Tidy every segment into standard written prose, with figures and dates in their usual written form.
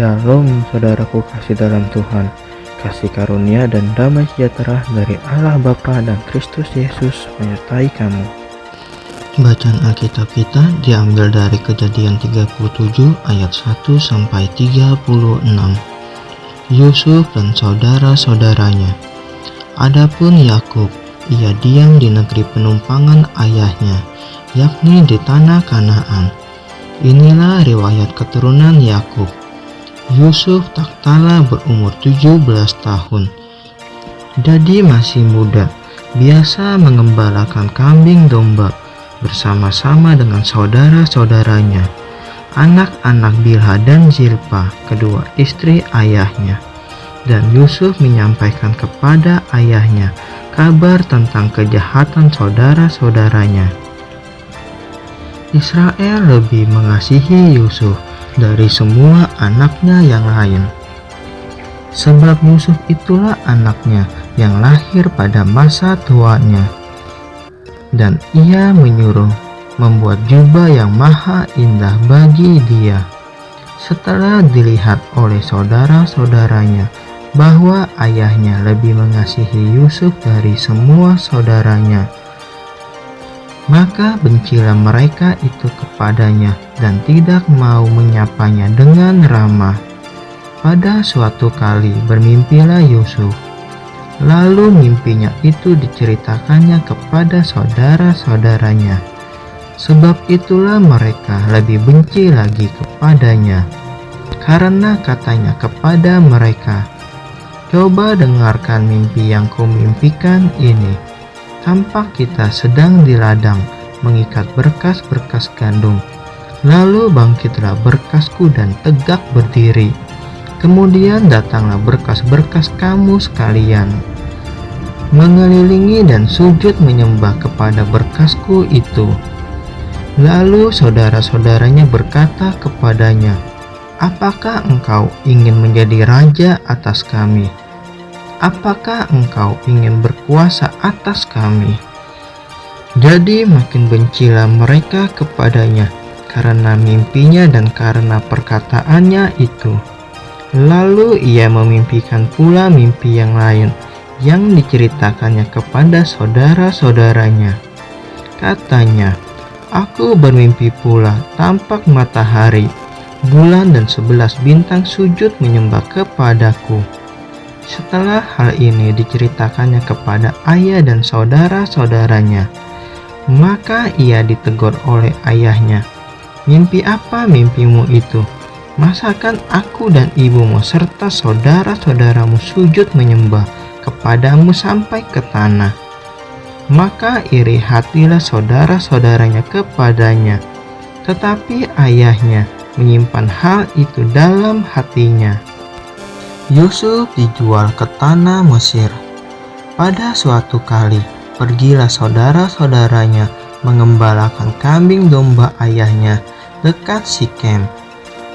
Shalom saudaraku kasih dalam Tuhan, kasih karunia dan damai sejahtera dari Allah Bapa dan Kristus Yesus menyertai kamu. Bacaan Alkitab kita diambil dari Kejadian 37 ayat 1 sampai 36. Yusuf dan saudara-saudaranya. Adapun Yakub, ia diam di negeri penumpangan ayahnya, yakni di tanah Kanaan. Inilah riwayat keturunan Yakub. Yusuf tak kalah berumur 17 tahun. Jadi masih muda, biasa mengembalakan kambing domba bersama-sama dengan saudara-saudaranya, anak-anak Bilha dan Zilpa, kedua istri ayahnya. Dan Yusuf menyampaikan kepada ayahnya kabar tentang kejahatan saudara-saudaranya. Israel lebih mengasihi Yusuf dari semua anaknya yang lain, sebab Yusuf itulah anaknya yang lahir pada masa tuanya. Dan ia menyuruh membuat jubah yang maha indah bagi dia. Setelah dilihat oleh saudara-saudaranya bahwa ayahnya lebih mengasihi Yusuf dari semua saudaranya, maka bencilah mereka itu kepadanya dan tidak mau menyapanya dengan ramah. Pada suatu kali bermimpilah Yusuf. Lalu mimpinya itu diceritakannya kepada saudara-saudaranya. Sebab itulah mereka lebih benci lagi kepadanya. Karena katanya kepada mereka, "Coba dengarkan mimpi yang kumimpikan ini. Tampak kita sedang di ladang mengikat berkas-berkas gandum. Lalu bangkitlah berkasku dan tegak berdiri. Kemudian datanglah berkas-berkas kamu sekalian, mengelilingi dan sujud menyembah kepada berkasku itu." Lalu saudara-saudaranya berkata kepadanya, "Apakah engkau ingin menjadi raja atas kami? Apakah engkau ingin berkuasa atas kami?" Jadi makin bencilah mereka kepadanya karena mimpinya dan karena perkataannya itu. Lalu ia memimpikan pula mimpi yang lain yang diceritakannya kepada saudara-saudaranya. Katanya, "Aku bermimpi pula tampak matahari, bulan dan 11 bintang sujud menyembah kepadaku." Setelah hal ini diceritakannya kepada ayah dan saudara-saudaranya, maka ia ditegur oleh ayahnya, "Mimpi apa mimpimu itu? Masakan aku dan ibumu serta saudara-saudaramu sujud menyembah kepadamu sampai ke tanah?" Maka iri hatilah saudara-saudaranya kepadanya, tetapi ayahnya menyimpan hal itu dalam hatinya. Yusuf dijual ke tanah Mesir. Pada suatu kali, pergilah saudara-saudaranya mengembalakan kambing domba ayahnya dekat Sikem.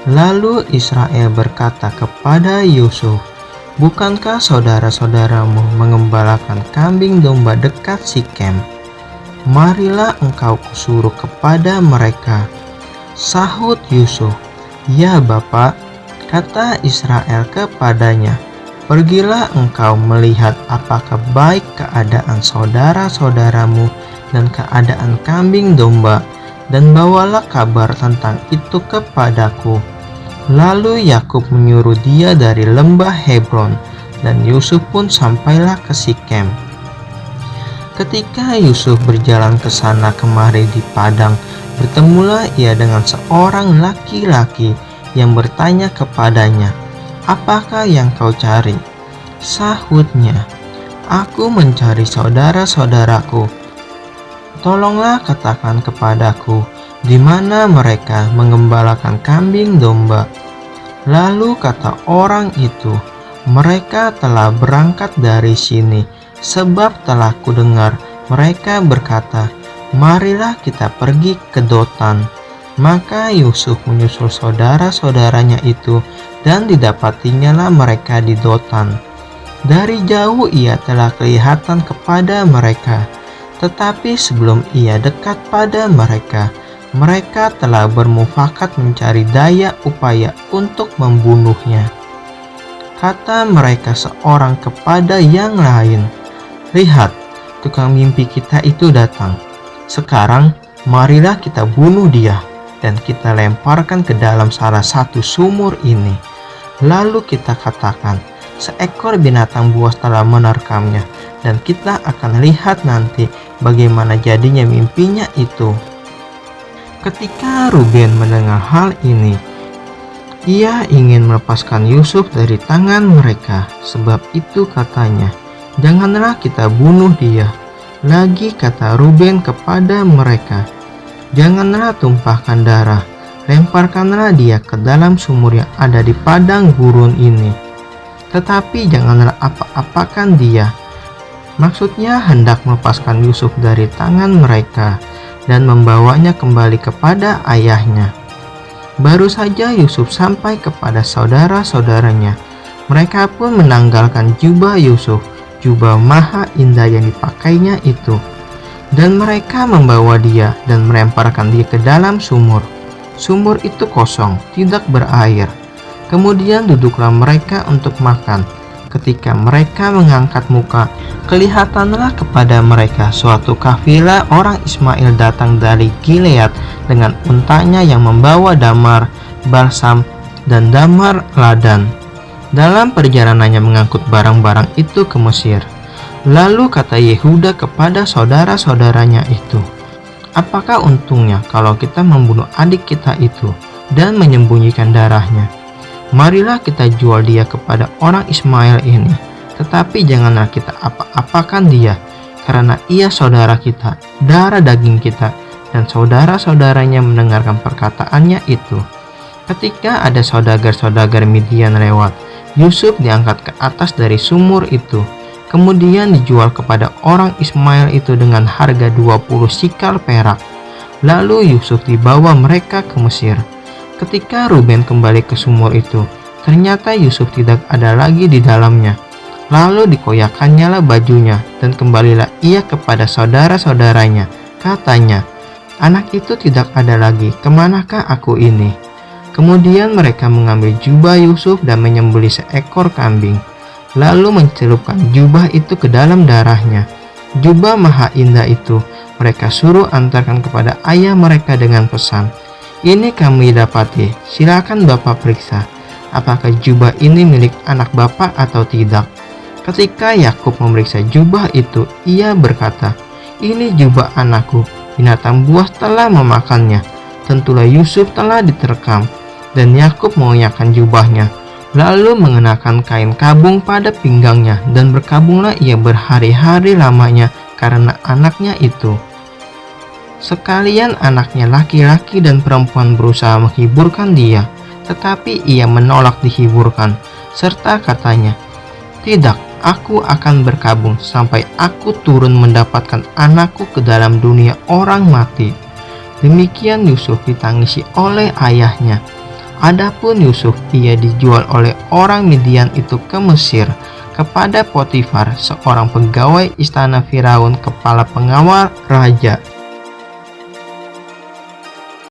Lalu Israel berkata kepada Yusuf, "Bukankah saudara-saudaramu mengembalakan kambing domba dekat Sikem? Marilah engkau kusuruh kepada mereka." Sahut Yusuf, "Ya Bapak." Kata Israel kepadanya, "Pergilah engkau melihat apakah baik keadaan saudara-saudaramu dan keadaan kambing domba, dan bawalah kabar tentang itu kepadaku." Lalu Yakub menyuruh dia dari lembah Hebron, dan Yusuf pun sampailah ke Sikem. Ketika Yusuf berjalan ke sana kemari di padang, bertemulah ia dengan seorang laki-laki yang bertanya kepadanya, "Apakah yang kau cari?" Sahutnya, "Aku mencari saudara-saudaraku. Tolonglah katakan kepadaku, di mana mereka mengembalakan kambing domba." Lalu kata orang itu, "Mereka telah berangkat dari sini, sebab telah kudengar mereka berkata, 'Marilah kita pergi ke Dotan.'" Maka Yusuf menyusul saudara-saudaranya itu, dan didapatinya lah mereka di Dotan. Dari jauh ia telah kelihatan kepada mereka, tetapi sebelum ia dekat pada mereka, Mereka telah bermufakat mencari daya upaya untuk membunuhnya. Kata mereka seorang kepada yang lain, "Lihat, tukang mimpi kita itu datang. Sekarang, marilah kita bunuh dia dan kita lemparkan ke dalam salah satu sumur ini. Lalu kita katakan, seekor binatang buas telah menerkamnya, dan kita akan lihat nanti bagaimana jadinya mimpinya itu." Ketika Ruben mendengar hal ini, ia ingin melepaskan Yusuf dari tangan mereka. Sebab itu katanya, "Janganlah kita bunuh dia." Lagi kata Ruben kepada mereka, "Janganlah tumpahkan darah, lemparkanlah dia ke dalam sumur yang ada di padang gurun ini. Tetapi janganlah apa-apakan dia." Maksudnya hendak melepaskan Yusuf dari tangan mereka dan membawanya kembali kepada ayahnya. Baru saja Yusuf sampai kepada saudara-saudaranya, mereka pun menanggalkan jubah Yusuf, jubah maha indah yang dipakainya itu, dan mereka membawa dia dan melemparkan dia ke dalam sumur. Sumur itu kosong, tidak berair. Kemudian duduklah mereka untuk makan. Ketika mereka mengangkat muka, kelihatanlah kepada mereka suatu kafilah orang Ismail datang dari Gilead dengan untanya yang membawa damar, balsam, dan damar ladan. Dalam perjalanannya mengangkut barang-barang itu ke Mesir. Lalu kata Yehuda kepada saudara-saudaranya itu, "Apakah untungnya kalau kita membunuh adik kita itu dan menyembunyikan darahnya? Marilah kita jual dia kepada orang Ismail ini, tetapi janganlah kita apa-apakan dia, karena ia saudara kita, darah daging kita." Dan saudara-saudaranya mendengarkan perkataannya itu. Ketika ada saudagar-saudagar Midian lewat, Yusuf diangkat ke atas dari sumur itu, kemudian dijual kepada orang Ismail itu dengan harga 20 sikal perak. Lalu Yusuf dibawa mereka ke Mesir. Ketika Ruben kembali ke sumur itu, ternyata Yusuf tidak ada lagi di dalamnya. Lalu dikoyakannya lah bajunya, dan kembalilah ia kepada saudara-saudaranya. Katanya, "Anak itu tidak ada lagi, kemanakah aku ini?" Kemudian mereka mengambil jubah Yusuf dan menyembelih seekor kambing, lalu mencelupkan jubah itu ke dalam darahnya. Jubah maha indah itu mereka suruh antarkan kepada ayah mereka dengan pesan, "Ini kami dapati, silakan Bapak periksa, apakah jubah ini milik anak Bapak atau tidak." Ketika Yakub memeriksa jubah itu, ia berkata, "Ini jubah anakku, binatang buas telah memakannya." Tentulah Yusuf telah diterkam, dan Yakub mengoyakkan jubahnya, lalu mengenakan kain kabung pada pinggangnya, dan berkabunglah ia berhari-hari lamanya karena anaknya itu. Sekalian anaknya laki-laki dan perempuan berusaha menghiburkan dia, tetapi ia menolak dihiburkan, serta katanya, "Tidak, aku akan berkabung sampai aku turun mendapatkan anakku ke dalam dunia orang mati." Demikian Yusuf ditangisi oleh ayahnya. Adapun Yusuf, ia dijual oleh orang Midian itu ke Mesir, kepada Potifar, seorang pegawai istana Firaun, kepala pengawal raja.